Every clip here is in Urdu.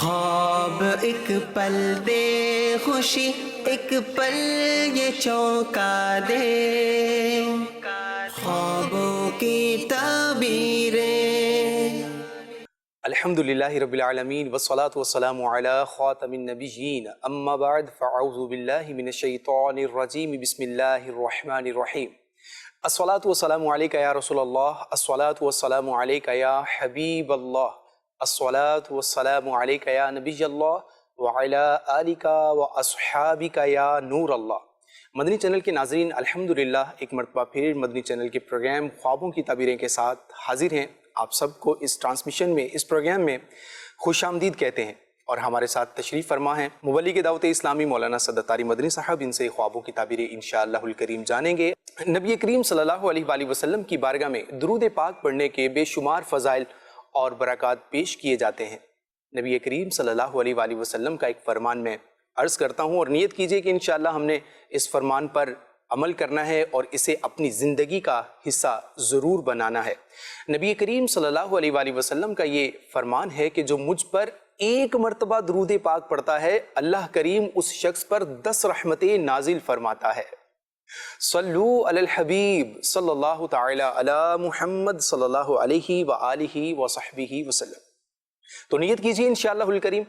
خواب ایک پل دے خوشی، ایک پل یہ چونکا دے، خوابوں کی تعبیریں۔ الحمدللہ رب العالمین والصلاة والسلام علی خاتم النبیین، اما بعد فاعوذ باللہ من الشیطان الرجیم، بسم اللہ الرحمن الرحیم۔ الصلاة والسلام علیک یا رسول اللہ، الصلاة والسلام علیک یا حبیب اللہ، الصلاة والسلام علیک یا نبی اللہ وعلی آلک واصحابک یا نور اللہ۔ مدنی چینل کے ناظرین، الحمدللہ ایک مرتبہ پھر مدنی چینل کے پروگرام خوابوں کی تعبیریں کے ساتھ حاضر ہیں۔ آپ سب کو اس ٹرانسمیشن میں، اس پروگرام میں خوش آمدید کہتے ہیں، اور ہمارے ساتھ تشریف فرما ہیں مبلغ دعوت اسلامی مولانا سعادت طاری مدنی صاحب۔ ان سے خوابوں کی تعبیریں انشاءاللہ الکریم جانیں گے۔ نبی کریم صلی اللہ علیہ وآلہ وسلم کی بارگاہ میں درود پاک پڑھنے کے بے شمار فضائل اور برکات پیش کیے جاتے ہیں۔ نبی کریم صلی اللہ علیہ وآلہ وسلم کا ایک فرمان میں عرض کرتا ہوں، اور نیت کیجئے کہ انشاءاللہ ہم نے اس فرمان پر عمل کرنا ہے اور اسے اپنی زندگی کا حصہ ضرور بنانا ہے۔ نبی کریم صلی اللہ علیہ وآلہ وسلم کا یہ فرمان ہے کہ جو مجھ پر ایک مرتبہ درود پاک پڑھتا ہے، اللہ کریم اس شخص پر 10 رحمتیں نازل فرماتا ہے۔ صلو علی الحبیب صلی اللہ تعالی علی محمد صلی اللہ علیہ وآلہ وصحبہ وسلم۔ تو نیت کیجیے انشاءاللہ الکریم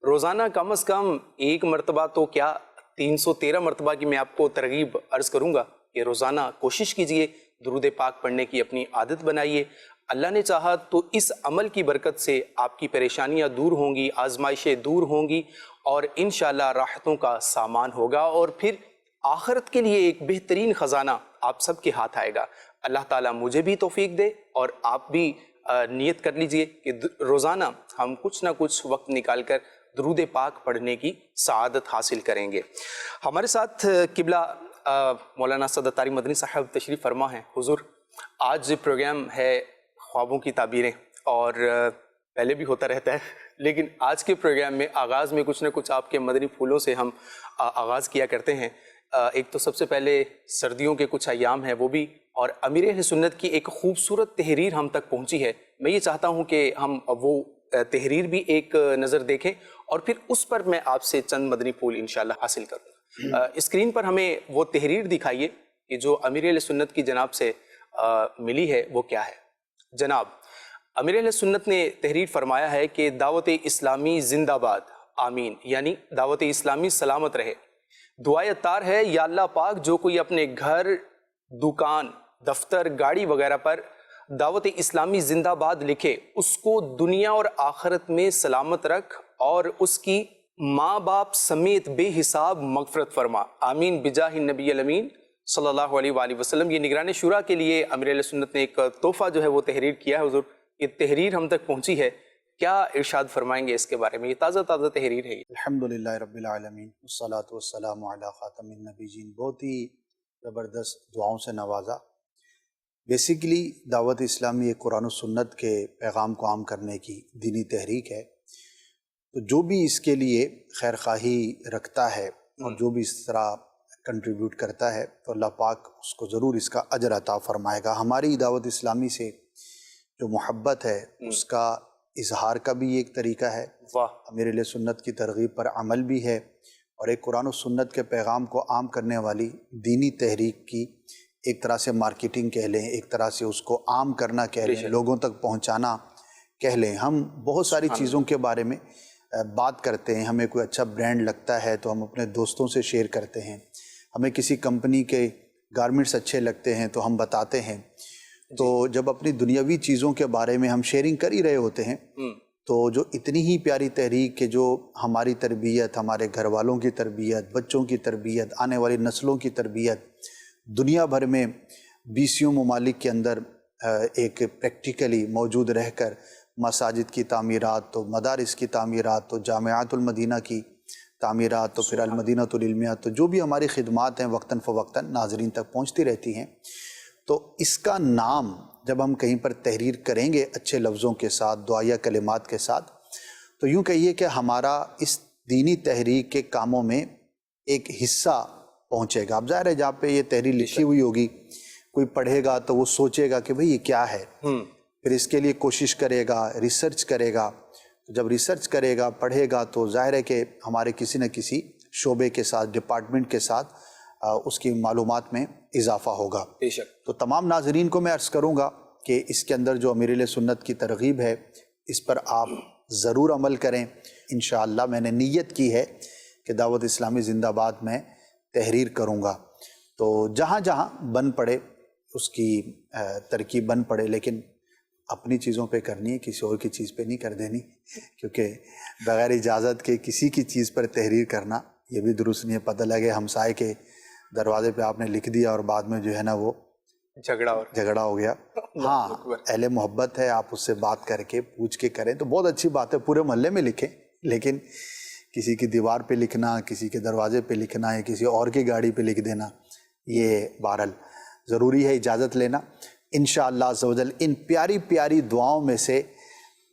روزانہ کم از کم ایک مرتبہ تو کیا 313 مرتبہ کی میں آپ کو ترغیب عرض کروں گا کہ روزانہ کوشش کیجئے، درود پاک پڑھنے کی اپنی عادت بنائیے۔ اللہ نے چاہا تو اس عمل کی برکت سے آپ کی پریشانیاں دور ہوں گی، آزمائشیں دور ہوں گی، اور انشاءاللہ راحتوں کا سامان ہوگا، اور پھر آخرت کے لیے ایک بہترین خزانہ آپ سب کے ہاتھ آئے گا۔ اللہ تعالیٰ مجھے بھی توفیق دے، اور آپ بھی نیت کر لیجئے کہ روزانہ ہم کچھ نہ کچھ وقت نکال کر درود پاک پڑھنے کی سعادت حاصل کریں گے۔ ہمارے ساتھ قبلہ مولانا سعادت طاری مدنی صاحب تشریف فرما ہیں۔ حضور، آج پروگرام ہے خوابوں کی تعبیریں، اور پہلے بھی ہوتا رہتا ہے، لیکن آج کے پروگرام میں آغاز میں کچھ نہ کچھ آپ کے مدنی پھولوں سے ہم آغاز کیا کرتے ہیں۔ ایک تو سب سے پہلے سردیوں کے کچھ ایام ہیں وہ بھی، اور امیر اہل سنت کی ایک خوبصورت تحریر ہم تک پہنچی ہے۔ میں یہ چاہتا ہوں کہ ہم وہ تحریر بھی ایک نظر دیکھیں، اور پھر اس پر میں آپ سے چند مدنی پھول انشاءاللہ حاصل کروں۔ اسکرین پر ہمیں وہ تحریر دکھائیے کہ جو امیر اہل سنت کی جناب سے ملی ہے وہ کیا ہے۔ جناب امیر اہل سنت نے تحریر فرمایا ہے کہ دعوت اسلامی زندہ باد، آمین، یعنی دعوت اسلامی سلامت رہے۔ دعائے اتار ہے، یا اللہ پاک جو کوئی اپنے گھر، دکان، دفتر، گاڑی وغیرہ پر دعوت اسلامی زندہ باد لکھے، اس کو دنیا اور آخرت میں سلامت رکھ، اور اس کی ماں باپ سمیت بے حساب مغفرت فرما، آمین، بجاہ النبی الامین صلی اللہ علیہ وآلہ وسلم۔ یہ نگران شورا کے لیے امیر اہل سنت نے ایک تحفہ جو ہے وہ تحریر کیا ہے۔ حضور، یہ تحریر ہم تک پہنچی ہے، کیا ارشاد فرمائیں گے اس کے بارے میں؟ یہ تازہ تحریر ہے۔ الحمدللہ رب العالمین والصلاة والسلام علی خاتم النبیین۔ بہت ہی زبردست دعاؤں سے نوازا۔ بیسیکلی دعوت اسلامی ایک قرآن و سنت کے پیغام کو عام کرنے کی دینی تحریک ہے، تو جو بھی اس کے لیے خیر خواہی رکھتا ہے اور جو بھی اس طرح کنٹریبیوٹ کرتا ہے تو اللہ پاک اس کو ضرور اس کا اجر عطا فرمائے گا۔ ہماری دعوت اسلامی سے جو محبت ہے اس کا اظہار کا بھی ایک طریقہ ہے، امیر اہل سنت کی ترغیب پر عمل بھی ہے، اور ایک قرآن و سنت کے پیغام کو عام کرنے والی دینی تحریک کی ایک طرح سے مارکیٹنگ کہہ لیں، ایک طرح سے اس کو عام کرنا کہہ لیں، لوگوں تک پہنچانا کہہ لیں۔ ہم بہت ساری چیزوں کے بارے میں بات کرتے ہیں، ہمیں کوئی اچھا برانڈ لگتا ہے تو ہم اپنے دوستوں سے شیئر کرتے ہیں، ہمیں کسی کمپنی کے گارمنٹس اچھے لگتے ہیں تو ہم بتاتے ہیں۔ تو جب اپنی دنیاوی چیزوں کے بارے میں ہم شیئرنگ کر ہی رہے ہوتے ہیں تو جو اتنی ہی پیاری تحریک کہ جو ہماری تربیت، ہمارے گھر والوں کی تربیت، بچوں کی تربیت، آنے والی نسلوں کی تربیت، دنیا بھر میں 20 ممالک کے اندر ایک پریکٹیکلی موجود رہ کر مساجد کی تعمیرات، تو مدارس کی تعمیرات، تو جامعات المدینہ کی تعمیرات، تو پھر المدینۃ العلمیہ، تو جو بھی ہماری خدمات ہیں وقتاً فوقتاً ناظرین تک پہنچتی رہتی ہیں، تو اس کا نام جب ہم کہیں پر تحریر کریں گے اچھے لفظوں کے ساتھ، دعائیہ کلمات کے ساتھ، تو یوں کہیے کہ ہمارا اس دینی تحریک کے کاموں میں ایک حصہ پہنچے گا۔ اب ظاہر ہے جہاں پہ یہ تحریر لکھی ہوئی ہوگی، کوئی پڑھے گا تو وہ سوچے گا کہ بھئی یہ کیا ہے، پھر اس کے لیے کوشش کرے گا، ریسرچ کرے گا، تو جب ریسرچ کرے گا، پڑھے گا، تو ظاہر ہے کہ ہمارے کسی نہ کسی شعبے کے ساتھ، ڈپارٹمنٹ کے ساتھ اس کی معلومات میں اضافہ ہوگا۔ بے شک۔ تو تمام ناظرین کو میں عرض کروں گا کہ اس کے اندر جو امیر اہل سنت کی ترغیب ہے اس پر آپ ضرور عمل کریں۔ انشاءاللہ میں نے نیت کی ہے کہ دعوت اسلامی زندہ باد میں تحریر کروں گا، تو جہاں جہاں بن پڑے اس کی ترکیب بن پڑے، لیکن اپنی چیزوں پہ کرنی ہے، کسی اور کی چیز پہ نہیں کر دینی، کیونکہ بغیر اجازت کے کسی کی چیز پر تحریر کرنا یہ بھی درست نہیں ہے۔ پتہ لگے ہمسائے کے دروازے پہ آپ نے لکھ دیا اور بعد میں جو ہے نا وہ جھگڑا ہو گیا۔ ہاں، اہل محبت ہے، آپ اس سے بات کر کے پوچھ کے کریں تو بہت اچھی بات ہے، پورے محلے میں لکھیں، لیکن کسی کی دیوار پہ لکھنا، کسی کے دروازے پہ لکھنا یا کسی اور کی گاڑی پہ لکھ دینا، یہ بہرحال ضروری ہے اجازت لینا۔ انشاءاللہ عز و جل ان پیاری پیاری دعاؤں میں سے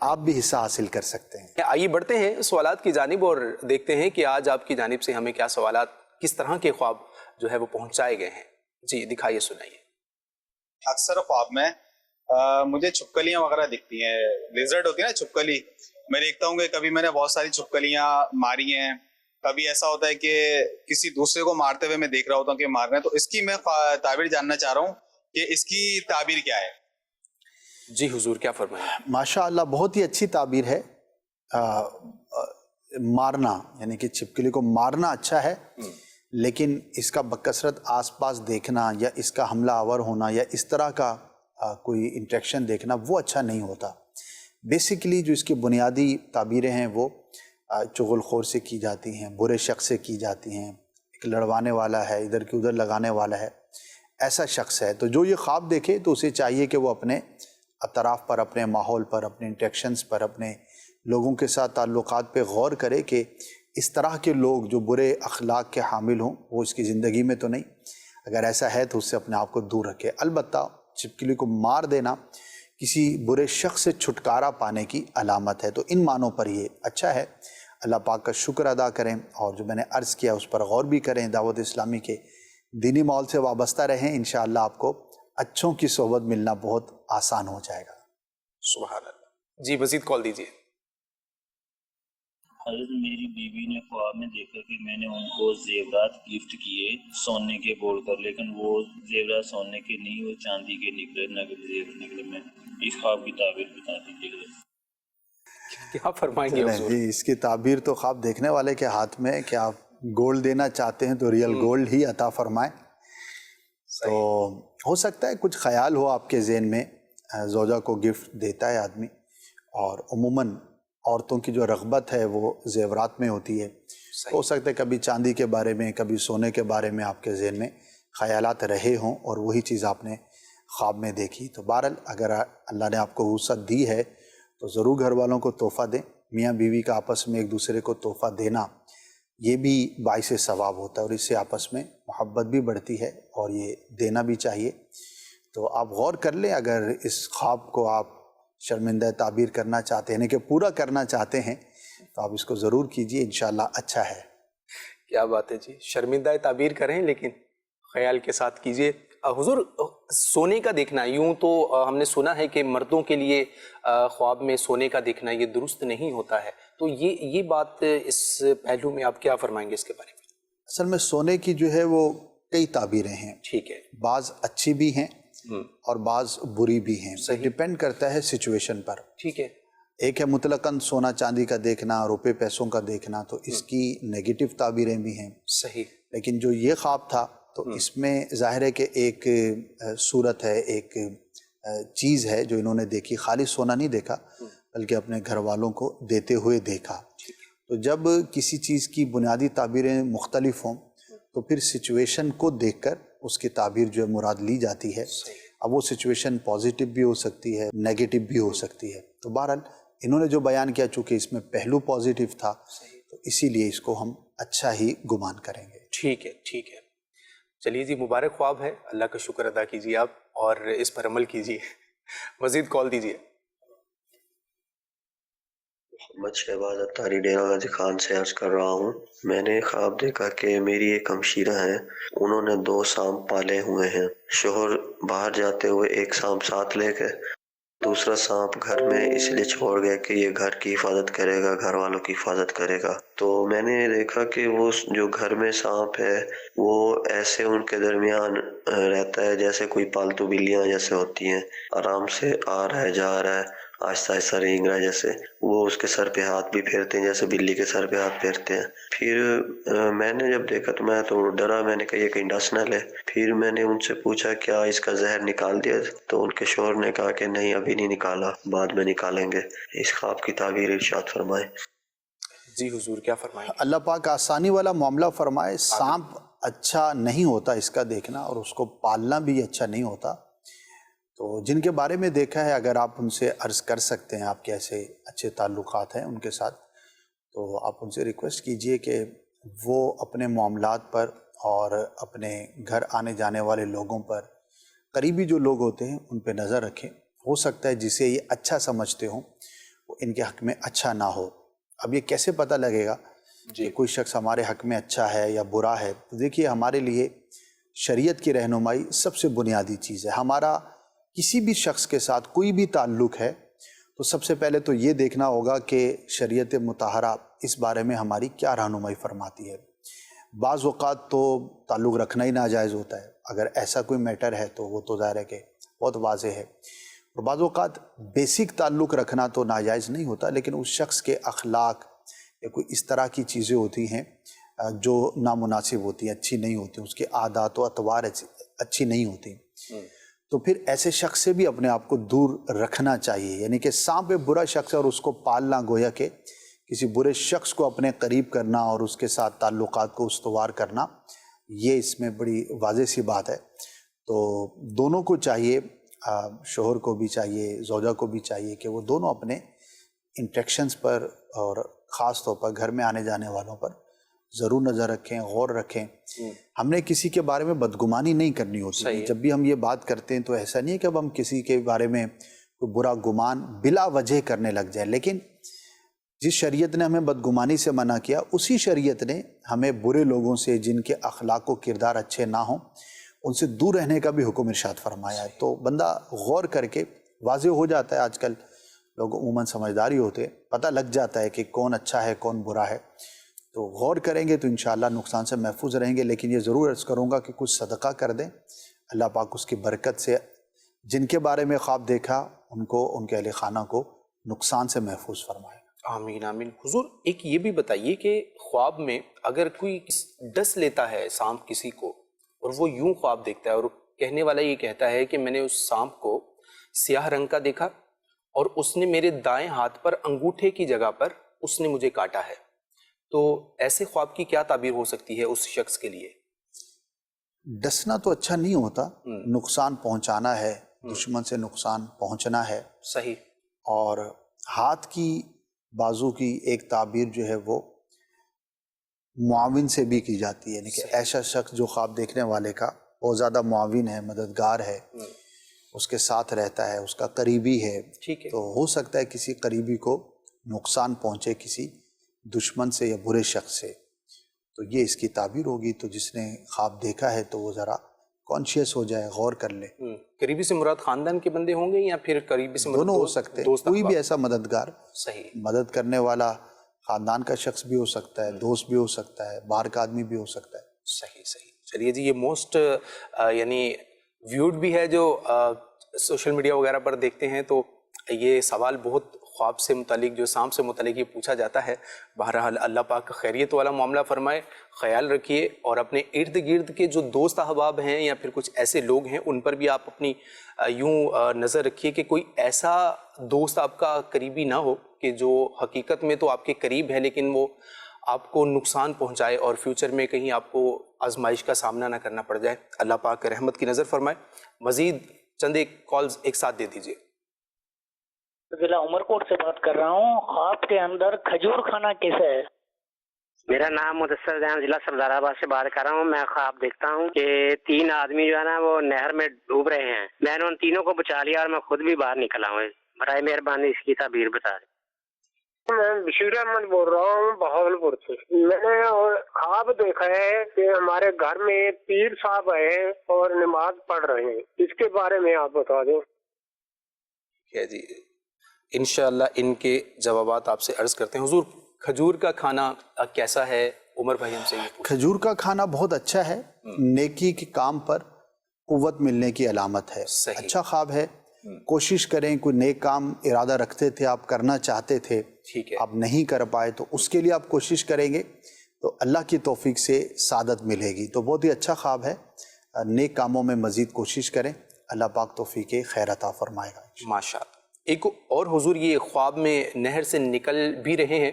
آپ بھی حصہ حاصل کر سکتے ہیں۔ آئیے بڑھتے ہیں سوالات کی جانب اور دیکھتے ہیں کہ آج آپ کی جانب سے ہمیں کیا سوالات، کس طرح کے خواب جو ہے وہ پہنچائے گئے ہیں۔ جی دکھائیے، سنائیے۔ اکثر خواب میں مجھے چھپکلیاں وغیرہ دکھتی ہیں، لیزرڈ ہوتی ہے نا چھپکلی، میں دیکھتا ہوں کہ کبھی میں نے بہت ساری چھپکلیاں ماری ہیں، کبھی ایسا ہوتا ہے کہ کسی دوسرے کو مارتے ہوئے میں دیکھ رہا ہوتا ہوں کہ مار رہے ہیں، تو اس کی میں تعبیر جاننا چاہ رہا ہوں کہ اس کی تعبیر کیا ہے؟ جی حضور کیا فرمائیں؟ ماشاءاللہ بہت ہی اچھی تعبیر ہے۔ مارنا یعنی کہ چھپکلی کو مارنا اچھا ہے، لیکن اس کا بکثرت آس پاس دیکھنا یا اس کا حملہ آور ہونا یا اس طرح کا کوئی انٹریکشن دیکھنا وہ اچھا نہیں ہوتا۔ بیسیکلی جو اس کی بنیادی تعبیریں ہیں وہ چغل خور سے کی جاتی ہیں، برے شخص سے کی جاتی ہیں، ایک لڑوانے والا ہے، ادھر کی ادھر لگانے والا ہے، ایسا شخص ہے۔ تو جو یہ خواب دیکھے تو اسے چاہیے کہ وہ اپنے اطراف پر، اپنے ماحول پر، اپنے انٹریکشنز پر، اپنے لوگوں کے ساتھ تعلقات پہ غور کرے کہ اس طرح کے لوگ جو برے اخلاق کے حامل ہوں وہ اس کی زندگی میں تو نہیں، اگر ایسا ہے تو اس سے اپنے آپ کو دور رکھے۔ البتہ چھپکلی کو مار دینا کسی برے شخص سے چھٹکارا پانے کی علامت ہے، تو ان معنوں پر یہ اچھا ہے۔ اللہ پاک کا شکر ادا کریں اور جو میں نے عرض کیا اس پر غور بھی کریں، دعوت اسلامی کے دینی ماحول سے وابستہ رہیں، انشاءاللہ آپ کو اچھوں کی صحبت ملنا بہت آسان ہو جائے گا۔ سبحان اللہ۔ جی مزید کال دیجیے۔ حضرت میری بیوی نے خواب میں دیکھا کہ میں نے ان کو زیورات گفٹ کیے سونے کے بول کر، لیکن وہ زیورات سونے کے نہیں، وہ چاندی کے نکلے، نقد زیور نکلے۔ میں اس خواب کی تعبیر بتا دیجیے۔ کیا فرمائیں گے حضور؟ جی اس کی تعبیر تو خواب دیکھنے والے کے ہاتھ میں، کہ آپ گولڈ دینا چاہتے ہیں تو ریئل گولڈ ہی عطا فرمائیں۔ تو ہو سکتا ہے کچھ خیال ہو آپ کے ذہن میں، زوجہ کو گفٹ دیتا ہے آدمی، اور عموماً عورتوں کی جو رغبت ہے وہ زیورات میں ہوتی ہے، ہو سکتا ہے کبھی چاندی کے بارے میں، کبھی سونے کے بارے میں آپ کے ذہن میں خیالات رہے ہوں اور وہی چیز آپ نے خواب میں دیکھی۔ تو بہرحال اگر اللہ نے آپ کو وسعت دی ہے تو ضرور گھر والوں کو تحفہ دیں۔ میاں بیوی کا آپس میں ایک دوسرے کو تحفہ دینا یہ بھی باعث ثواب ہوتا ہے، اور اس سے آپس میں محبت بھی بڑھتی ہے اور یہ دینا بھی چاہیے۔ تو آپ غور کر لیں، اگر اس خواب کو آپ شرمندہ تعبیر کرنا چاہتے ہیں، یعنی کہ پورا کرنا چاہتے ہیں، تو آپ اس کو ضرور کیجئے، انشاءاللہ اچھا ہے۔ کیا بات ہے جی، شرمندہ تعبیر کریں لیکن خیال کے ساتھ کیجئے۔ حضور سونے کا دیکھنا، یوں تو ہم نے سنا ہے کہ مردوں کے لیے خواب میں سونے کا دیکھنا یہ درست نہیں ہوتا ہے، تو یہ بات اس پہلو میں آپ کیا فرمائیں گے اس کے بارے میں؟ اصل میں سونے کی جو ہے وہ کئی تعبیریں ہیں، ٹھیک ہے، بعض اچھی بھی ہیں اور بعض بری بھی ہیں، ڈیپینڈ کرتا ہے سچویشن پر۔ ٹھیک ہے، ایک ہے مطلقاً سونا چاندی کا دیکھنا، روپے پیسوں کا دیکھنا، تو اس کی نیگیٹو تعبیریں بھی ہیں۔ صحیح۔ لیکن جو یہ خواب تھا تو اس میں ظاہر ہے کہ ایک صورت ہے، ایک چیز ہے جو انہوں نے دیکھی، خالی سونا نہیں دیکھا بلکہ اپنے گھر والوں کو دیتے ہوئے دیکھا۔ تو جب کسی چیز کی بنیادی تعبیریں مختلف ہوں تو پھر سچویشن کو دیکھ کر اس کی تعبیر جو ہے مراد لی جاتی ہے۔ اب وہ سچویشن پازیٹیو بھی ہو سکتی ہے، نیگیٹو بھی ہو سکتی ہے۔ تو بہرحال انہوں نے جو بیان کیا، چونکہ اس میں پہلو پازیٹیو تھا تو اسی لیے اس کو ہم اچھا ہی گمان کریں گے۔ ٹھیک ہے، ٹھیک ہے، چلیے جی، مبارک خواب ہے، اللہ کا شکر ادا کیجیے آپ اور اس پر عمل کیجیے۔ مزید کال دیجیے۔ محمد شہباز اتاری ڈیرہ غازی خان سے عرض کر رہا ہوں۔ میں نے خواب دیکھا کہ میری ایک ہمشیرہ ہیں، انہوں نے 2 سانپ پالے ہوئے ہیں۔ شوہر باہر جاتے ہوئے ایک سانپ ساتھ لے گئے، دوسرا سانپ گھر میں اس لیے چھوڑ گیا کہ یہ گھر کی حفاظت کرے گا، گھر والوں کی حفاظت کرے گا۔ تو میں نے دیکھا کہ وہ جو گھر میں سانپ ہے وہ ایسے ان کے درمیان رہتا ہے جیسے کوئی پالتو بلیاں جیسے ہوتی ہیں، آرام سے آ رہا ہے جا رہا ہے، آہستہ آہستہ رینگ رہا ہے، جیسے وہ اس کے سر پہ ہاتھ بھی پھیرتے ہیں جیسے بلی کے سر پہ ہاتھ پھیرتے ہیں۔ پھر میں نے جب دیکھا تو میں تو ڈرا، میں نے کہا یہ کہیں ڈس نہ لے۔ پھر میں نے ان سے پوچھا کیا اس کا زہر نکال دیا، تو ان کے شوہر نے کہا کہ نہیں ابھی نہیں نکالا، بعد میں نکالیں گے۔ اس خواب کی تعبیر ارشاد فرمائے۔ جی حضور کیا فرمائیں گے؟ اللہ پاک آسانی والا معاملہ فرمائے۔ سانپ اچھا نہیں ہوتا اس کا دیکھنا، اور اس کو پالنا بھی اچھا نہیں ہوتا۔ تو جن کے بارے میں دیکھا ہے، اگر آپ ان سے عرض کر سکتے ہیں، آپ کے ایسے اچھے تعلقات ہیں ان کے ساتھ، تو آپ ان سے ریکویسٹ کیجئے کہ وہ اپنے معاملات پر اور اپنے گھر آنے جانے والے لوگوں پر، قریبی جو لوگ ہوتے ہیں ان پہ نظر رکھیں۔ ہو سکتا ہے جسے یہ اچھا سمجھتے ہوں وہ ان کے حق میں اچھا نہ ہو۔ اب یہ کیسے پتہ لگے گا کہ کوئی شخص ہمارے حق میں اچھا ہے یا برا ہے؟ دیکھیے ہمارے لیے شریعت کی رہنمائی سب سے بنیادی چیز ہے۔ ہمارا کسی بھی شخص کے ساتھ کوئی بھی تعلق ہے تو سب سے پہلے تو یہ دیکھنا ہوگا کہ شریعت مطہرہ اس بارے میں ہماری کیا رہنمائی فرماتی ہے۔ بعض اوقات تو تعلق رکھنا ہی ناجائز ہوتا ہے، اگر ایسا کوئی میٹر ہے تو وہ تو ظاہر ہے کہ بہت واضح ہے۔ اور بعض اوقات بیسک تعلق رکھنا تو ناجائز نہیں ہوتا، لیکن اس شخص کے اخلاق یا کوئی اس طرح کی چیزیں ہوتی ہیں جو نامناسب ہوتی ہیں، اچھی نہیں ہوتی، اس کے عادات و اطوار اچھی نہیں ہوتی، تو پھر ایسے شخص سے بھی اپنے آپ کو دور رکھنا چاہیے۔ یعنی کہ سانپ ایک برا شخص ہے اور اس کو پالنا گویا کہ کسی برے شخص کو اپنے قریب کرنا اور اس کے ساتھ تعلقات کو استوار کرنا، یہ اس میں بڑی واضح سی بات ہے۔ تو دونوں کو چاہیے، شوہر کو بھی چاہیے، زوجہ کو بھی چاہیے کہ وہ دونوں اپنے انٹریکشنز پر اور خاص طور پر گھر میں آنے جانے والوں پر ضرور نظر رکھیں، غور رکھیں۔ ہم نے کسی کے بارے میں بدگمانی نہیں کرنی ہوتی۔ جب بھی ہم یہ بات کرتے ہیں تو ایسا نہیں ہے کہ اب ہم کسی کے بارے میں کوئی برا گمان بلا وجہ کرنے لگ جائیں، لیکن جس شریعت نے ہمیں بدگمانی سے منع کیا، اسی شریعت نے ہمیں برے لوگوں سے جن کے اخلاق و کردار اچھے نہ ہوں ان سے دور رہنے کا بھی حکم ارشاد فرمایا ہے۔ تو بندہ غور کر کے واضح ہو جاتا ہے، آج کل لوگ عموماً سمجھداری ہوتے ہیں، پتہ لگ جاتا ہے کہ کون اچھا ہے کون برا ہے۔ تو غور کریں گے تو انشاءاللہ نقصان سے محفوظ رہیں گے۔ لیکن یہ ضرور عرض کروں گا کہ کچھ صدقہ کر دیں، اللہ پاک اس کی برکت سے جن کے بارے میں خواب دیکھا ان کو، ان کے اہل خانہ کو نقصان سے محفوظ فرمائے۔ آمین آمین۔ حضور ایک یہ بھی بتائیے کہ خواب میں اگر کوئی ڈس لیتا ہے سانپ کسی کو، اور وہ یوں خواب دیکھتا ہے اور کہنے والا یہ کہتا ہے کہ میں نے اس سانپ کو سیاہ رنگ کا دیکھا اور اس نے میرے دائیں ہاتھ پر انگوٹھے کی جگہ پر اس نے مجھے کاٹا ہے، تو ایسے خواب کی کیا تعبیر ہو سکتی ہے اس شخص کے لیے؟ ڈسنا تو اچھا نہیں ہوتا، نقصان پہنچانا ہے، دشمن سے نقصان پہنچنا ہے۔ صحیح۔ اور ہاتھ کی بازو کی ایک تعبیر جو ہے وہ معاون سے بھی کی جاتی ہے، یعنی کہ ایسا شخص جو خواب دیکھنے والے کا بہت زیادہ معاون ہے، مددگار ہے، اس کے ساتھ رہتا ہے، اس کا قریبی ہے، تو ہو سکتا ہے کسی قریبی کو نقصان پہنچے کسی دشمن سے یا برے شخص سے، تو یہ اس کی تعبیر ہوگی۔ تو جس نے خواب دیکھا ہے تو وہ ذرا کانشیس ہو جائے، غور کر لے۔ قریبی سے مراد خاندان کے بندے ہوں گے یا پھر قریبی سے مراد دونوں ہو سکتے ہیں، کوئی بھی ایسا مددگار، صحیح، مدد کرنے والا خاندان کا شخص بھی ہو سکتا ہے، دوست بھی ہو سکتا ہے، باہر کا آدمی بھی ہو سکتا ہے۔ صحیح صحیح۔ چلیے جی، یہ موسٹ یعنی ویوڈ بھی ہے جو سوشل میڈیا وغیرہ پر دیکھتے ہیں، تو یہ سوال بہت خواب سے متعلق، جو سانپ سے متعلق یہ پوچھا جاتا ہے۔ بہرحال اللہ پاک خیریت والا معاملہ فرمائے، خیال رکھیے، اور اپنے ارد گرد کے جو دوست احباب ہیں یا پھر کچھ ایسے لوگ ہیں ان پر بھی آپ اپنی یوں نظر رکھیے کہ کوئی ایسا دوست آپ کا قریبی نہ ہو کہ جو حقیقت میں تو آپ کے قریب ہے لیکن وہ آپ کو نقصان پہنچائے اور فیوچر میں کہیں آپ کو آزمائش کا سامنا نہ کرنا پڑ جائے۔ اللہ پاک رحمت کی نظر فرمائے۔ مزید چند ایک کالز ایک ساتھ دے دیجیے۔ ضلع عمر کوٹ سے بات کر رہا ہوں، خواب کے اندر کھجور کھانا کیسا ہے؟ میرا نام مدثر جان، ضلع سردار آباد سے بات کر رہا ہوں۔ میں خواب دیکھتا ہوں کہ 3 آدمی جو ہے نا وہ نہر میں ڈوب رہے ہیں، میں نے ان تینوں کو بچا لیا اور میں خود بھی باہر نکلا ہوں۔ برائے مہربانی اس کی تعبیر بتا دیں۔ میں بشیر احمد بول رہا ہوں بہاولپور سے۔ میں نے خواب دیکھا ہے کہ ہمارے گھر میں پیر صاحب آئے اور نماز پڑھ رہے ہیں، اس کے بارے میں آپ بتا دیں۔ ٹھیک ہے جی، انشاءاللہ ان کے جوابات آپ سے عرض کرتے ہیں. حضور کھجور کا کھانا کیسا ہے؟ عمر بھائی ہم سے یہ پوچھ. کھجور کا کھانا بہت اچھا ہے، نیکی کے کام پر قوت ملنے کی علامت ہے. صحیح. اچھا خواب ہے. کوشش کریں، کوئی نیک کام ارادہ رکھتے تھے، آپ کرنا چاہتے تھے، ٹھیک ہے، آپ نہیں کر پائے، تو اس کے لیے آپ کوشش کریں گے تو اللہ کی توفیق سے سعادت ملے گی. تو بہت ہی اچھا خواب ہے. نیک کاموں میں مزید کوشش کریں، اللہ پاک توفیق خیر عطا فرمائے گا. ماشاءاللہ. ایک اور حضور یہ خواب میں نہر سے نکل بھی رہے ہیں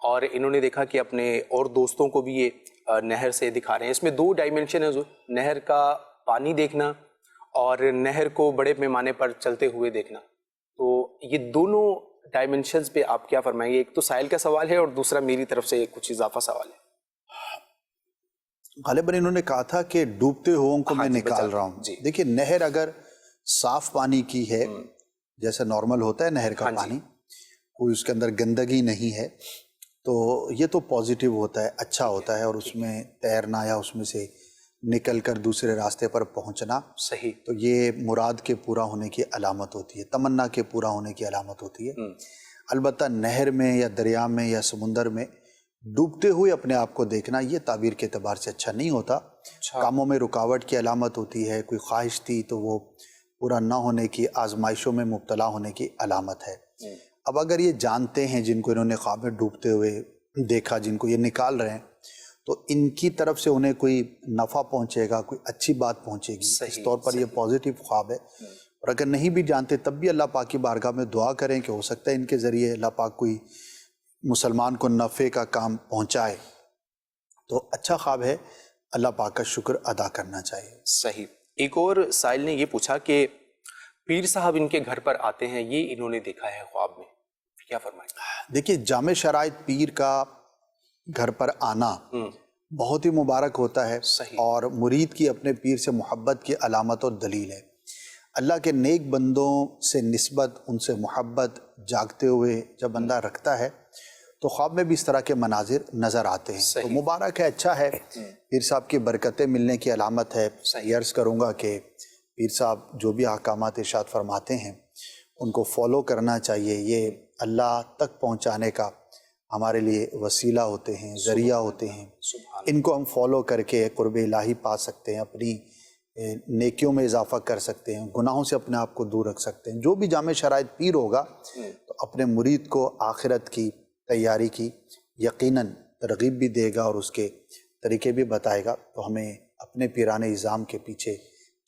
اور انہوں نے دیکھا کہ اپنے اور دوستوں کو بھی یہ نہر سے دکھا رہے ہیں. اس میں 2 ڈائمنشن ہے حضور، نہر کا پانی دیکھنا اور نہر کو بڑے پیمانے پر چلتے ہوئے دیکھنا. تو یہ دونوں ڈائمنشنز پہ آپ کیا فرمائیں گے؟ ایک تو سائل کا سوال ہے اور دوسرا میری طرف سے کچھ اضافہ سوال ہے. غالباً انہوں نے کہا تھا کہ ڈوبتے ہوئوں کو میں نکال رہا ہوں. دیکھیے نہر اگر صاف پانی کی ہے، جیسے نارمل ہوتا ہے نہر کا پانی، کوئی اس کے اندر گندگی نہیں ہے، تو یہ تو پازیٹیو ہوتا ہے، اچھا ہوتا ہے. اور اس میں تیرنا یا اس میں سے نکل کر دوسرے راستے پر پہنچنا، صحیح، تو یہ مراد کے پورا ہونے کی علامت ہوتی ہے، تمنا کے پورا ہونے کی علامت ہوتی ہے. البتہ نہر میں یا دریا میں یا سمندر میں ڈوبتے ہوئے اپنے آپ کو دیکھنا یہ تعبیر کے اعتبار سے اچھا نہیں ہوتا. کاموں میں رکاوٹ کی علامت ہوتی ہے. کوئی خواہش تھی تو وہ پورا نہ ہونے کی، آزمائشوں میں مبتلا ہونے کی علامت ہے. اب اگر یہ جانتے ہیں جن کو انہوں نے خواب میں ڈوبتے ہوئے دیکھا، جن کو یہ نکال رہے ہیں، تو ان کی طرف سے انہیں کوئی نفع پہنچے گا، کوئی اچھی بات پہنچے گی. اس طور پر یہ پازیٹیو خواب ہے. اور اگر نہیں بھی جانتے تب بھی اللہ پاک کی بارگاہ میں دعا کریں کہ ہو سکتا ہے ان کے ذریعے اللہ پاک کوئی مسلمان کو نفع کا کام پہنچائے. تو اچھا خواب ہے، اللہ پاک کا شکر ادا کرنا چاہیے. صحیح. ایک اور سائل نے یہ پوچھا کہ پیر صاحب ان کے گھر پر آتے ہیں، یہ انہوں نے دیکھا ہے خواب میں، کیا فرمائیں؟ دیکھیے جامع شرائط پیر کا گھر پر آنا بہت ہی مبارک ہوتا ہے، اور مرید کی اپنے پیر سے محبت کی علامت اور دلیل ہے. اللہ کے نیک بندوں سے نسبت، ان سے محبت جاگتے ہوئے جب بندہ رکھتا ہے تو خواب میں بھی اس طرح کے مناظر نظر آتے ہیں. تو مبارک ہے، اچھا ہے. پیر صاحب کی برکتیں ملنے کی علامت ہے. یہ عرض کروں گا کہ پیر صاحب جو بھی احکامات ارشاد فرماتے ہیں ان کو فالو کرنا چاہیے. یہ اللہ تک پہنچانے کا ہمارے لیے وسیلہ ہوتے ہیں، ذریعہ ہوتے ہیں. ان کو ہم فالو کر کے قرب الہی پا سکتے ہیں، اپنی نیکیوں میں اضافہ کر سکتے ہیں، گناہوں سے اپنے آپ کو دور رکھ سکتے ہیں. جو بھی جامع شرائط پیر ہوگا تو اپنے مرید کو آخرت کی تیاری کی یقیناً ترغیب بھی دے گا اور اس کے طریقے بھی بتائے گا. تو ہمیں اپنے پیران نظام کے پیچھے